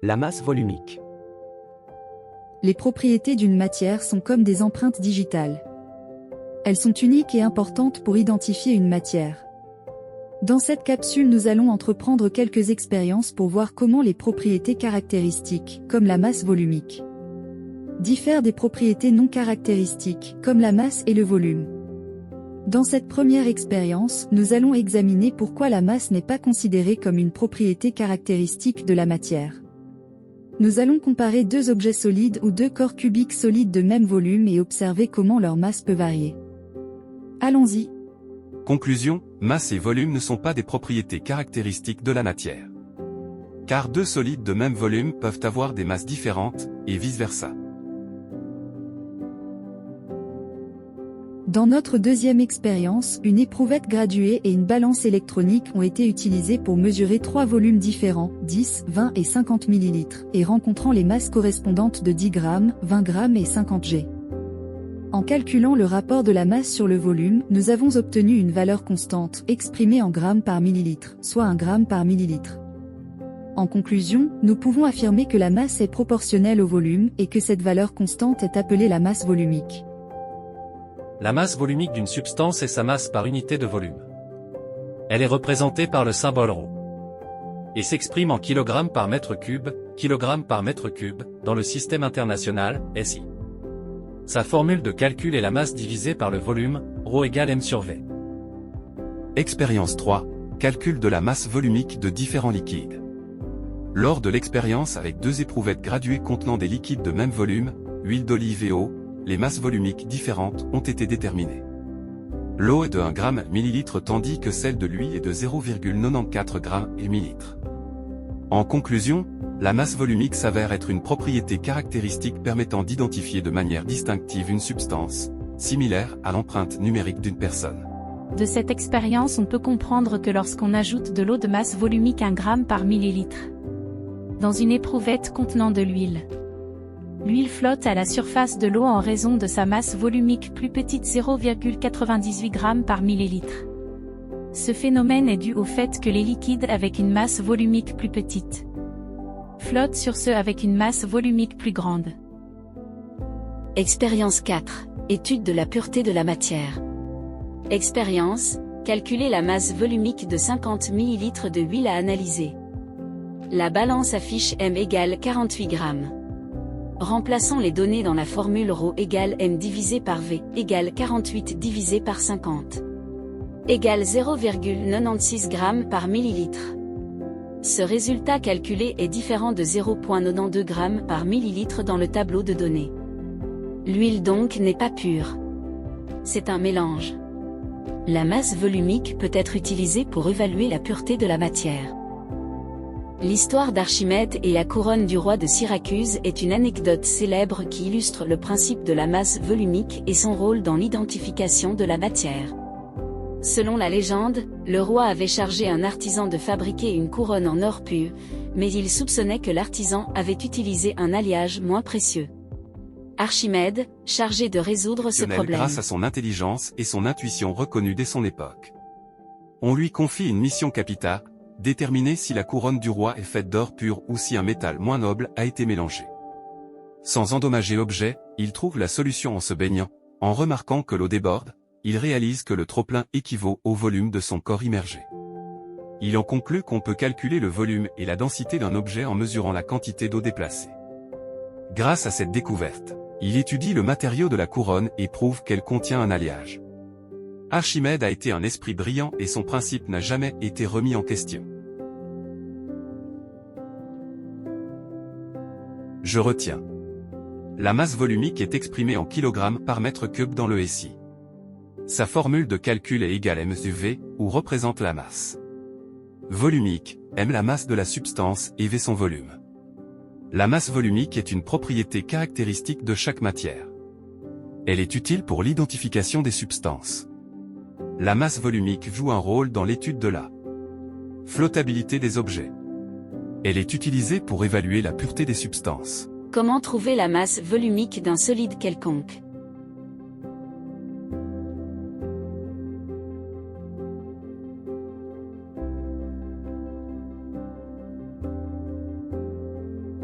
La masse volumique. Les propriétés d'une matière sont comme des empreintes digitales. Elles sont uniques et importantes pour identifier une matière. Dans cette capsule, nous allons entreprendre quelques expériences pour voir comment les propriétés caractéristiques, comme la masse volumique, diffèrent des propriétés non caractéristiques, comme la masse et le volume. Dans cette première expérience, nous allons examiner pourquoi la masse n'est pas considérée comme une propriété caractéristique de la matière. Nous allons comparer deux objets solides ou deux corps cubiques solides de même volume et observer comment leur masse peut varier. Allons-y. Conclusion, masse et volume ne sont pas des propriétés caractéristiques de la matière. Car deux solides de même volume peuvent avoir des masses différentes, et vice-versa. Dans notre deuxième expérience, une éprouvette graduée et une balance électronique ont été utilisées pour mesurer trois volumes différents, 10, 20 et 50 ml, et rencontrant les masses correspondantes de 10 g, 20 g et 50 g. En calculant le rapport de la masse sur le volume, nous avons obtenu une valeur constante, exprimée en grammes par millilitre, soit 1 g par millilitre. En conclusion, nous pouvons affirmer que la masse est proportionnelle au volume et que cette valeur constante est appelée la masse volumique. La masse volumique d'une substance est sa masse par unité de volume. Elle est représentée par le symbole ρ et s'exprime en kg par mètre cube, dans le système international, SI. Sa formule de calcul est la masse divisée par le volume, ρ égale m sur v. Expérience 3. Calcul de la masse volumique de différents liquides. Lors de l'expérience avec deux éprouvettes graduées contenant des liquides de même volume, huile d'olive et eau, les masses volumiques différentes ont été déterminées. L'eau est de 1 g/ml tandis que celle de l'huile est de 0,94 g/ml. En conclusion, la masse volumique s'avère être une propriété caractéristique permettant d'identifier de manière distinctive une substance, similaire à l'empreinte numérique d'une personne. De cette expérience, on peut comprendre que lorsqu'on ajoute de l'eau de masse volumique 1 g par millilitre dans une éprouvette contenant de l'huile, l'huile flotte à la surface de l'eau en raison de sa masse volumique plus petite 0,98 g par millilitre. Ce phénomène est dû au fait que les liquides avec une masse volumique plus petite flottent sur ceux avec une masse volumique plus grande. Expérience 4. Étude de la pureté de la matière. Expérience, calculer la masse volumique de 50 ml de huile à analyser. La balance affiche M égale 48 g. Remplaçons les données dans la formule ρ égale M divisé par V égale 48 divisé par 50 égale 0,96 g par millilitre. Ce résultat calculé est différent de 0,92 g par millilitre dans le tableau de données. L'huile donc n'est pas pure. C'est un mélange. La masse volumique peut être utilisée pour évaluer la pureté de la matière. L'histoire d'Archimède et la couronne du roi de Syracuse est une anecdote célèbre qui illustre le principe de la masse volumique et son rôle dans l'identification de la matière. Selon la légende, le roi avait chargé un artisan de fabriquer une couronne en or pur, mais il soupçonnait que l'artisan avait utilisé un alliage moins précieux. Archimède, chargé de résoudre ce problème. Grâce à son intelligence et son intuition reconnues dès son époque. On lui confie une mission capitale, déterminer si la couronne du roi est faite d'or pur ou si un métal moins noble a été mélangé. Sans endommager l'objet, il trouve la solution en se baignant. En remarquant que l'eau déborde, il réalise que le trop-plein équivaut au volume de son corps immergé. Il en conclut qu'on peut calculer le volume et la densité d'un objet en mesurant la quantité d'eau déplacée. Grâce à cette découverte, il étudie le matériau de la couronne et prouve qu'elle contient un alliage. Archimède a été un esprit brillant et son principe n'a jamais été remis en question. Je retiens. La masse volumique est exprimée en kg par mètre cube dans le SI. Sa formule de calcul est égale m sur v, où représente la masse. Volumique, m la masse de la substance et v son volume. La masse volumique est une propriété caractéristique de chaque matière. Elle est utile pour l'identification des substances. La masse volumique joue un rôle dans l'étude de la flottabilité des objets. Elle est utilisée pour évaluer la pureté des substances. Comment trouver la masse volumique d'un solide quelconque?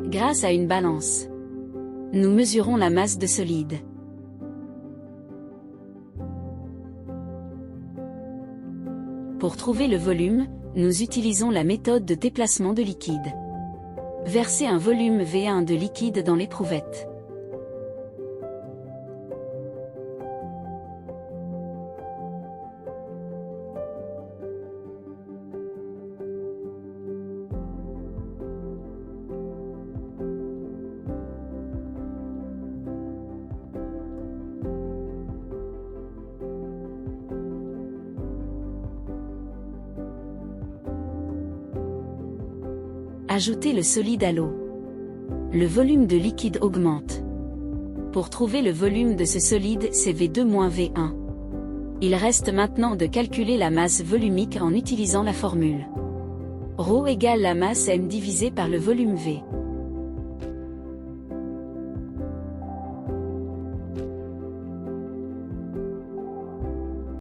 Grâce à une balance, nous mesurons la masse de solide. Pour trouver le volume, nous utilisons la méthode de déplacement de liquide. Versez un volume V1 de liquide dans l'éprouvette. Ajoutez le solide à l'eau. Le volume de liquide augmente. Pour trouver le volume de ce solide, c'est V2-V1. Il reste maintenant de calculer la masse volumique en utilisant la formule. ρ égale la masse m divisé par le volume V.